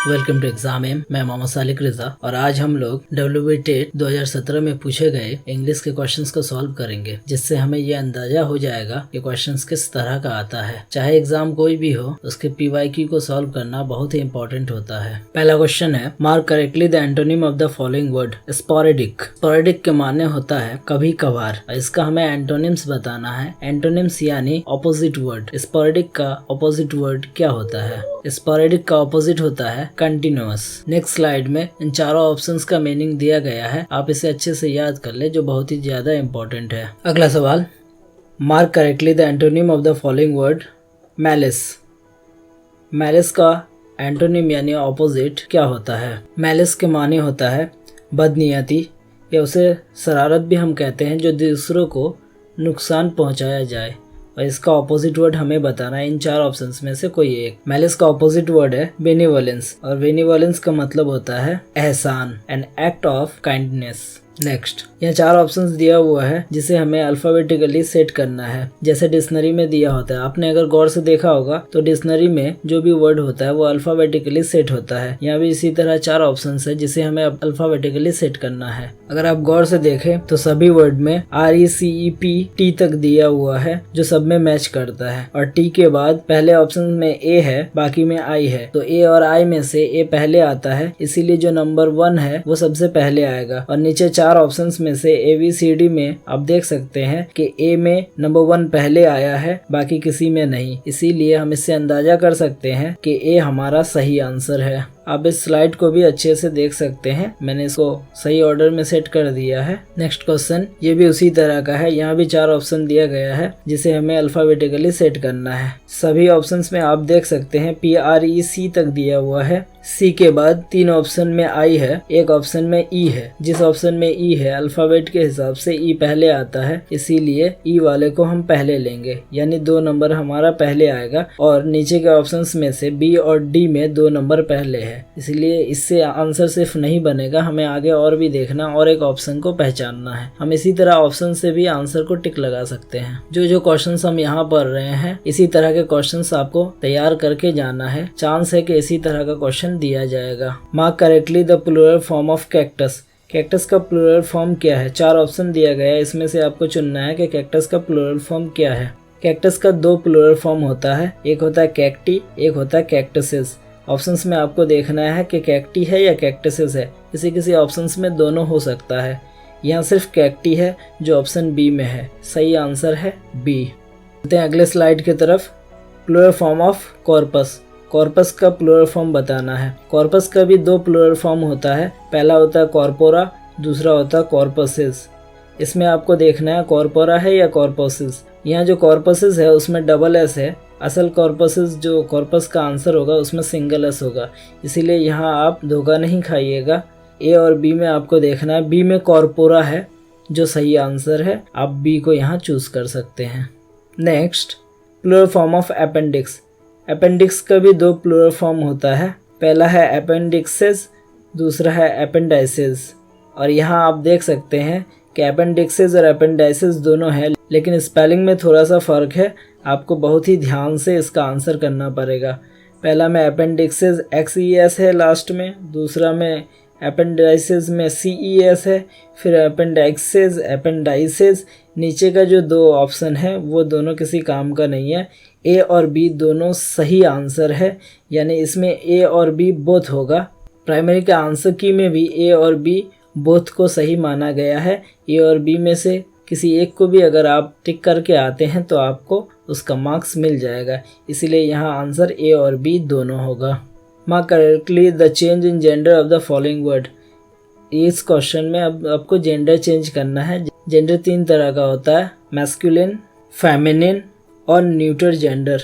Welcome to exam M. मैं मोहम्मद सालिक रिजा और आज हम लोग WBTET 2017 में पूछे गए इंग्लिश के क्वेश्चंस को सॉल्व करेंगे, जिससे हमें ये अंदाजा हो जाएगा कि क्वेश्चंस किस तरह का आता है। चाहे एग्जाम कोई भी हो, उसके PYQ को सॉल्व करना बहुत ही इंपॉर्टेंट होता है। पहला क्वेश्चन है, mark correctly the antonym of the following word. Sporadic. Sporadic के माने होता है कभी कभार। इसका हमें एंटोनिम्स बताना है। एंटोनिम्स यानी ऑपोजिट वर्ड। स्पोरेडिक का ऑपोजिट वर्ड क्या होता है? स्पोरेडिक का ऑपोजिट होता है कंटिन्यूअस। नेक्स्ट स्लाइड में इन चारों ऑप्शंस का मीनिंग दिया गया है, आप इसे अच्छे से याद कर ले, जो बहुत ही ज्यादा इंपॉर्टेंट है। अगला सवाल, mark correctly the antonym of the following word. Malice. Malice का एंटोनिम यानी ऑपोजिट क्या होता है? मैलिस के माने होता है बदनीयती, या उसे शरारत भी हम कहते हैं, जो दूसरों को नुकसान पहुंचाया जाए। और इसका ऑपोजिट वर्ड हमें बताना है इन चार ऑप्शंस में से कोई एक। मैलिस का ऑपोजिट वर्ड है बेनिवोलेंस, और बेनिवोलेंस का मतलब होता है एहसान, an act of kindness. Next, यहाँ चार ऑप्शंस दिया हुआ है जिसे हमें अल्फाबेटिकली सेट करना है, जैसे डिक्शनरी में दिया होता है। आपने अगर गौर से देखा होगा तो डिक्शनरी में जो भी वर्ड होता है वो अल्फाबेटिकली सेट होता है। यहाँ भी इसी तरह चार ऑप्शंस है जिसे हमें अल्फाबेटिकली सेट करना है। अगर आप गौर से देखें तो सभी वर्ड में RECEP तक दिया हुआ है, जो सब में मैच करता है। और टी के बाद पहले ऑप्शन में ए है, बाकी में आई है, तो ए और आई में से ए पहले आता है, इसीलिए जो नंबर 1 है वो सबसे पहले आएगा। और नीचे चार ऑप्शंस में से ABCD में आप देख सकते हैं कि ए में नंबर 1 पहले आया है, बाकी किसी में नहीं। इसीलिए हम इससे अंदाजा कर सकते हैं कि ए हमारा सही आंसर है। आप इस स्लाइड को भी अच्छे से देख सकते हैं, मैंने इसको सही ऑर्डर में सेट कर दिया है। नेक्स्ट क्वेश्चन, ये भी उसी तरह का है। यहाँ भी चार ऑप्शन दिया गया है जिसे हमें अल्फाबेटिकली सेट करना है। सभी ऑप्शंस में आप देख सकते हैं PREC तक दिया हुआ है। सी के बाद 3 ऑप्शन में आई है, एक ऑप्शन में ई है। जिस ऑप्शन में ई है, अल्फाबेट के हिसाब से ई पहले आता है, इसीलिए ई वाले को हम पहले लेंगे, यानी 2 नंबर हमारा पहले आएगा। और नीचे के ऑप्शंस में से बी और डी में 2 नंबर पहले है, इसलिए इससे आंसर सिर्फ नहीं बनेगा, हमें आगे और भी देखना और एक ऑप्शन को पहचानना है। हम इसी तरह ऑप्शन से भी आंसर को टिक लगा सकते हैं। जो क्वेश्चंस हम यहाँ पढ़ रहे हैं, इसी तरह के क्वेश्चंस आपको तैयार करके जाना है। चांस है कि इसी तरह का क्वेश्चन दिया जाएगा। Mark correctly the plural form of cactus. Cactus का प्लूरल फॉर्म क्या है? 4 ऑप्शन दिया गया है, इसमें से आपको चुनना है कि कैक्टस का प्लूरल फॉर्म क्या है। कैक्टस का 2 प्लूरल फॉर्म होता है, एक होता है कैक्टी, एक होता है कैक्टसेस। ऑप्शंस में आपको देखना है कि कैक्टी है या कैक्टसेस है। किसी ऑप्शंस में दोनों हो सकता है। यहाँ सिर्फ कैक्टी है जो ऑप्शन बी में है। सही आंसर है बी। चलते हैं अगले स्लाइड की तरफ। Plural form of corpus. Corpus का प्लूरल फॉर्म बताना है। कॉर्पस का भी 2 प्लूरल फॉर्म होता है, पहला होता है कॉर्पोरा, दूसरा होता है कॉर्पसेस। इसमें आपको देखना है कॉर्पोरा है या कॉर्पसेस। यहाँ जो कॉर्पसेस है उसमें डबल एस है, असल कॉर्पसेस जो कॉर्पस का आंसर होगा उसमें सिंगल एस होगा, इसीलिए यहाँ आप धोखा नहीं खाइएगा। ए और बी में आपको देखना है, बी में कॉर्पोरा है जो सही आंसर है, आप बी को यहाँ चूज कर सकते हैं। Next, plural form of appendix. Appendix का भी 2 प्लूरल फॉर्म होता है, पहला है अपेंडिक्सेस, दूसरा है अपेंडाइसेस। और यहाँ आप देख सकते हैं कि अपेंडिक्सेस और अपेंडाइसेस दोनों हैं, लेकिन स्पेलिंग में थोड़ा सा फर्क है। आपको बहुत ही ध्यान से इसका आंसर करना पड़ेगा। पहला में अपेंडिक्सेस XES है लास्ट में, दूसरा में अपेंडाइसेस में CES है, फिर अपेंडाइसेस, अपेंडाइसेस। नीचे का जो 2 ऑप्शन है वो दोनों किसी काम का नहीं है। ए और बी दोनों सही आंसर है, यानी इसमें ए और बी बोथ होगा। प्राइमरी के आंसर की में भी ए और बी बोथ को सही माना गया है। ए और बी में से किसी एक को भी अगर आप टिक करके आते हैं तो आपको उसका मार्क्स मिल जाएगा, इसीलिए यहाँ आंसर ए और बी दोनों होगा। Mark correctly the change in gender of the following word. इस क्वेश्चन में अब आपको जेंडर चेंज करना है। जेंडर 3 तरह का होता है, मैस्कुलिन, फेमिनिन और न्यूटर जेंडर।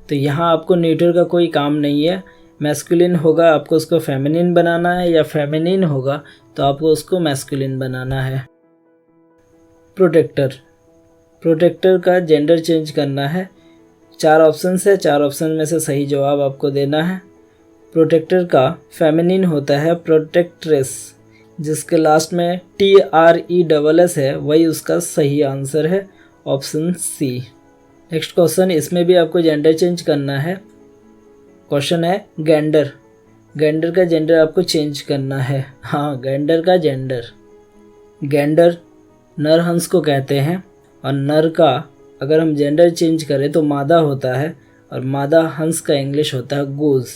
तो यहाँ आपको न्यूटर का कोई काम नहीं है। मैस्कुलिन होगा आपको उसको फेमिनिन बनाना है, या फेमिनिन होगा तो आपको उसको मैस्कुलिन बनाना है। प्रोटेक्टर। प्रोटेक्टर का जेंडर चेंज करना है। 4 ऑप्शन है, 4 ऑप्शन में से सही जवाब आपको देना है। प्रोटेक्टर का फेमिनिन होता है प्रोटेक्ट्रेस, जिसके लास्ट में TRESS है, वही उसका सही आंसर है, ऑप्शन सी। नेक्स्ट क्वेश्चन, इसमें भी आपको जेंडर चेंज करना है। क्वेश्चन है गेंडर। गेंडर का जेंडर आपको चेंज करना है। हाँ, गेंडर का जेंडर। गेंडर नर हंस को कहते हैं और नर का अगर हम जेंडर चेंज करें तो मादा होता है और मादा हंस का इंग्लिश होता है गूज।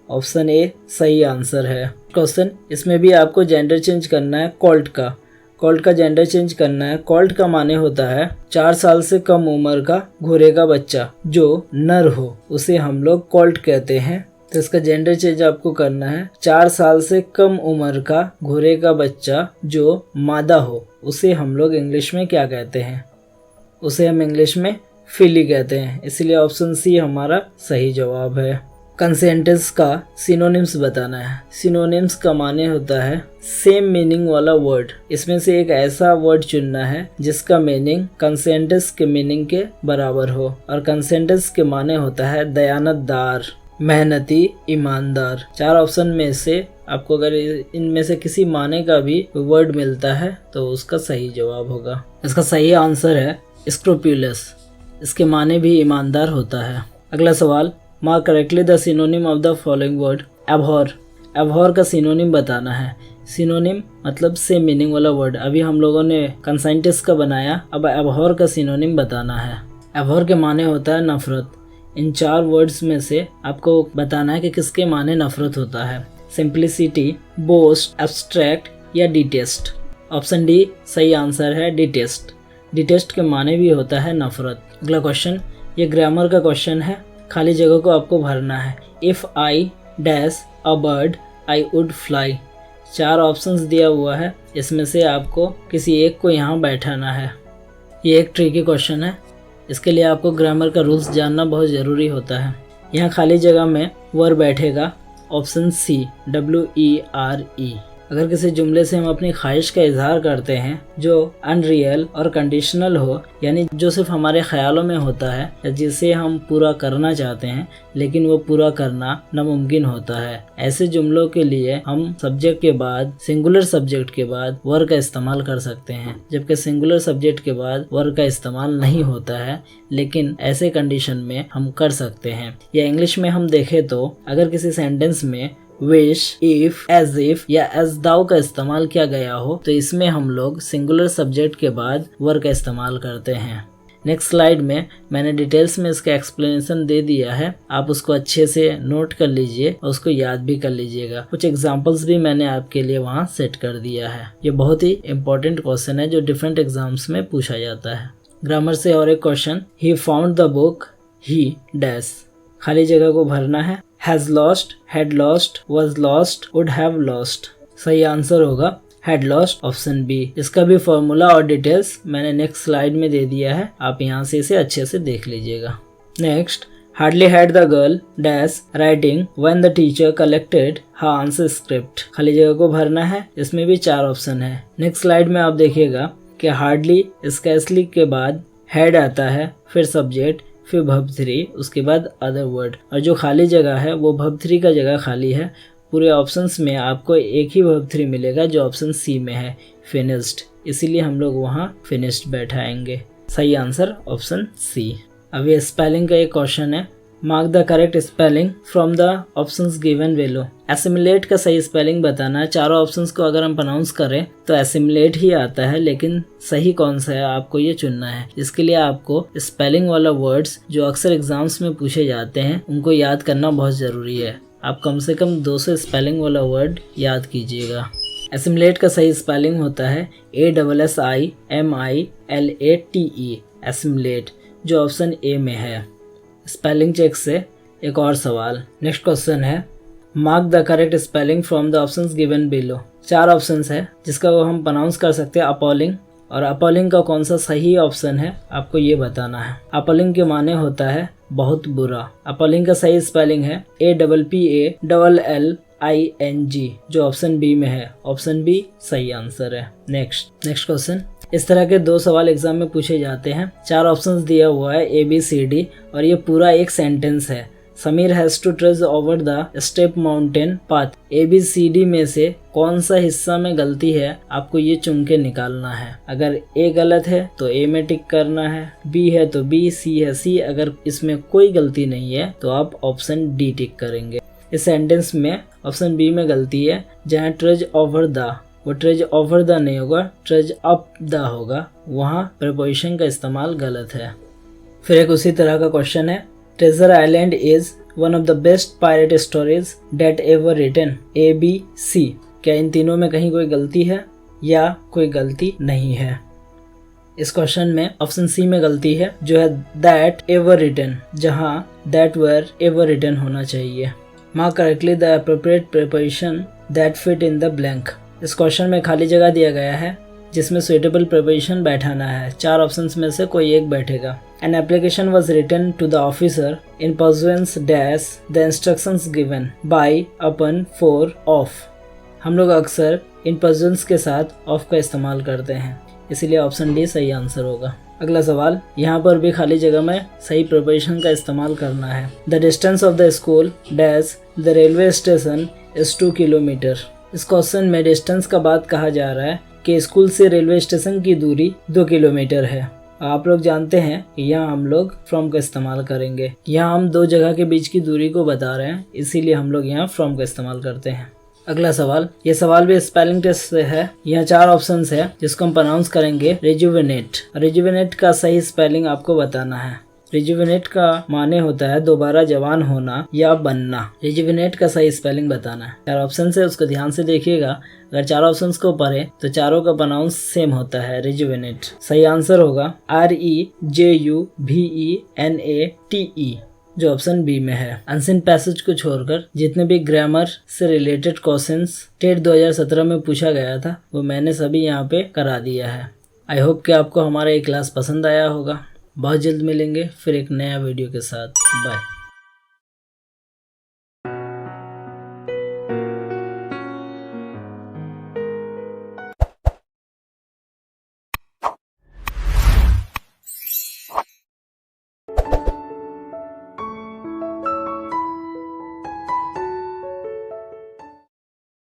ऑप्शन ए सही आंसर है। क्वेश्चन, इसमें भी आपको जेंडर चेंज करना है कॉल्ट का। कॉल्ट का जेंडर चेंज करना है। कॉल्ट का माने होता है 4 साल से कम उम्र का घोड़े का बच्चा जो नर हो, उसे हम लोग कॉल्ट कहते हैं। तो इसका जेंडर चेंज आपको करना है। 4 साल से कम उम्र का घोड़े का बच्चा जो मादा हो, उसे हम लोग इंग्लिश में क्या कहते हैं? उसे हम इंग्लिश में फिली कहते हैं। इसलिए ऑप्शन सी हमारा सही जवाब है। कंसेंटेंस का सिनोनिम्स बताना है। सिनोनिम्स का माने होता है सेम मीनिंग वाला वर्ड। इसमें से एक ऐसा वर्ड चुनना है जिसका मीनिंग कंसेंटेंस के मीनिंग के बराबर हो। और कंसेंटेंस के माने होता है दयानतदार, मेहनती, ईमानदार। 4 ऑप्शन में से आपको अगर इनमें से किसी माने का भी वर्ड मिलता है तो उसका सही जवाब होगा। इसका सही आंसर है स्क्रूपुलस। इसके माने भी ईमानदार होता है। अगला सवाल, mark correctly the synonym of the following word. Abhor. Abhor का सिनोनिम बताना है। सिनोनिम मतलब सेम मीनिंग वाला वर्ड। अभी हम लोगों ने कंसेंटेंस का बनाया, अब एबहॉर का सिनोनिम बताना है। एबहॉर के माने होता है नफरत। इन 4 वर्ड्स में से आपको बताना है कि किसके माने नफरत होता है। सिंप्लिसिटी, बोस्ट, एब्स्ट्रैक्ट या डिटेस्ट। ऑप्शन डी सही आंसर है, डिटेस्ट। डिटेस्ट के माने भी होता है नफरत। अगला क्वेश्चन, ये ग्रामर का क्वेश्चन है। खाली जगह को आपको भरना है। If I dash a bird I would fly. 4 options दिया हुआ है, इसमें से आपको किसी एक को यहाँ बैठाना है। ये एक ट्रिकी क्वेश्चन है, इसके लिए आपको ग्रामर का रूल्स जानना बहुत ज़रूरी होता है। यहाँ खाली जगह में वर्ब बैठेगा। Option C WERE। अगर किसी जुमले से हम अपनी ख्वाहिश का इजहार करते हैं जो अनरियल और कंडीशनल हो, यानी जो सिर्फ हमारे ख्यालों में होता है या जिसे हम पूरा करना चाहते हैं लेकिन वो पूरा करना नामुमकिन होता है, ऐसे जुमलों के लिए हम सब्जेक्ट के बाद, सिंगुलर सब्जेक्ट के बाद वर्ब का इस्तेमाल कर सकते हैं। जबकि सिंगुलर सब्जेक्ट के बाद वर्ब का इस्तेमाल नहीं होता है, लेकिन ऐसे कंडीशन में हम कर सकते हैं। या इंग्लिश में हम देखें तो अगर किसी सेंटेंस में विश, इफ, एज इफ या एज दाउ का इस्तेमाल किया गया हो तो इसमें हम लोग सिंगुलर सब्जेक्ट के बाद वर्ब का इस्तेमाल करते हैं। नेक्स्ट स्लाइड में मैंने डिटेल्स में इसका एक्सप्लेनेशन दे दिया है, आप उसको अच्छे से नोट कर लीजिए और उसको याद भी कर लीजिएगा। कुछ एग्जांपल्स भी मैंने आपके लिए वहाँ सेट कर दिया है। ये बहुत ही इंपॉर्टेंट क्वेश्चन है जो डिफरेंट एग्जाम्स में पूछा जाता है। ग्रामर से और एक question, he found the book he dash. खाली जगह को भरना है। has lost, had lost, was lost, would have lost। सही आंसर होगा had lost, ऑप्शन बी। इसका भी फॉर्मूला और डिटेल्स मैंने नेक्स्ट स्लाइड में दे दिया है, आप यहाँ से इसे अच्छे से देख लीजिएगा। Next, hardly had the girl dash writing when the teacher collected her answer script। खाली जगह को भरना है, इसमें भी 4 ऑप्शन है। नेक्स्ट स्लाइड में आप देखिएगा कि हार्डली स्कैर्सली के बाद had आता है, फिर सब्जेक्ट, फिर verb 3, उसके बाद अदर वर्ड, और जो खाली जगह है वो verb 3 का जगह खाली है। पूरे ऑप्शंस में आपको एक ही verb 3 मिलेगा जो ऑप्शन सी में है, फिनिश्ड। इसीलिए हम लोग वहाँ फिनिश्ड बैठाएंगे। सही आंसर ऑप्शन सी। अब ये स्पेलिंग का एक क्वेश्चन है, mark the correct spelling from the options given below. Assimilate का सही स्पेलिंग बताना है। 4 ऑप्शंस को अगर हम प्रोनाउंस करें तो एसिमिलेट ही आता है, लेकिन सही कौन सा है आपको ये चुनना है। इसके लिए आपको स्पेलिंग वाला वर्ड्स जो अक्सर एग्जाम्स में पूछे जाते हैं उनको याद करना बहुत ज़रूरी है। आप कम से कम 200 स्पेलिंग वाला वर्ड याद कीजिएगा। एसिमिलेट का सही स्पेलिंग होता है ASSIMILATE, एसिमिलेट, जो ऑप्शन ए में है। स्पेलिंग चेक से एक और सवाल। नेक्स्ट क्वेश्चन है, mark the correct spelling from the options given below. 4 options है जिसका वो हम प्रोनाउंस कर सकते हैं अपॉलिंग, और अपॉलिंग का कौन सा सही ऑप्शन है आपको ये बताना है। अपॉलिंग के माने होता है बहुत बुरा। अपॉलिंग का सही स्पेलिंग है APPALLING, जो ऑप्शन बी में है। ऑप्शन बी सही आंसर है। नेक्स्ट क्वेश्चन, इस तरह के 2 सवाल एग्जाम में पूछे जाते हैं। 4 ऑप्शंस दिया हुआ है ABCD, और ये पूरा एक सेंटेंस है। Sameer has to trudge over the steep mountain path. ABCD में से कौन सा हिस्सा में गलती है आपको ये चुन के निकालना है। अगर A गलत है तो A में टिक करना है, B है तो B, C है C। अगर इसमें कोई गलती नहीं है तो आप ऑप्शन D टिक करेंगे। इस सेंटेंस में ऑप्शन बी में गलती है, जहाँ ट्रेज ओवर द, वो ट्रेज ओवर द नहीं होगा, ट्रेज अप द होगा, वहाँ प्रीपोजिशन का इस्तेमाल गलत है। फिर एक उसी तरह का क्वेश्चन है, Treasure Island is one of the best pirate stories that ever written, A B C. क्या इन तीनों में कहीं कोई गलती है या कोई गलती नहीं है? इस क्वेश्चन में ऑप्शन सी में गलती है, जो है दैट एवर रिटन, जहाँ दैट वर एवर रिटन होना चाहिए। Mark correctly the appropriate preposition that fit in the blank. इस क्वेश्चन में खाली जगह दिया गया है जिसमें सुइटेबल प्रीपोजिशन बैठाना है। 4 ऑप्शंस में से कोई एक बैठेगा। An application was written to the officer in pursuance dash the instructions given by upon for of. हम लोग अक्सर इन परसुएंस के साथ ऑफ का इस्तेमाल करते हैं, इसीलिए ऑप्शन डी सही आंसर होगा। अगला सवाल, यहाँ पर भी खाली जगह में सही प्रीपोजिशन का इस्तेमाल करना है। The distance of the school dash the railway station is 2 kilometre. इस क्वेश्चन में डिस्टेंस का बात कहा जा रहा है कि स्कूल से रेलवे स्टेशन की दूरी 2 किलोमीटर है। आप लोग जानते हैं कि यहाँ हम लोग फ्रॉम का इस्तेमाल करेंगे। यहाँ हम 2 जगह के बीच की दूरी को बता रहे हैं, इसीलिए हम लोग यहाँ फ्रॉम का इस्तेमाल करते हैं। अगला सवाल, ये सवाल भी स्पेलिंग टेस्ट से है। यहाँ 4 ऑप्शंस है जिसको हम प्रोनाउंस करेंगे रिजुवेनेट। रिजुवेनेट का सही स्पेलिंग आपको बताना है। रिजुवेनेट का माने होता है दोबारा जवान होना या बनना। रिजुवेनेट का सही स्पेलिंग बताना है। 4 ऑप्शन है, उसको ध्यान से देखिएगा। अगर 4 ऑप्शंस को पढ़े तो चारों का प्रोनाउंस सेम होता है, रिजुवेनेट। सही आंसर होगा REJUVENATE, जो ऑप्शन बी में है। अनसीन पैसेज को छोड़कर जितने भी ग्रामर से रिलेटेड क्वेश्चंस टेट 2017 में पूछा गया था वो मैंने सभी यहाँ पे करा दिया है। आई होप कि आपको हमारा ये क्लास पसंद आया होगा। बहुत जल्द मिलेंगे फिर एक नया वीडियो के साथ। बाय।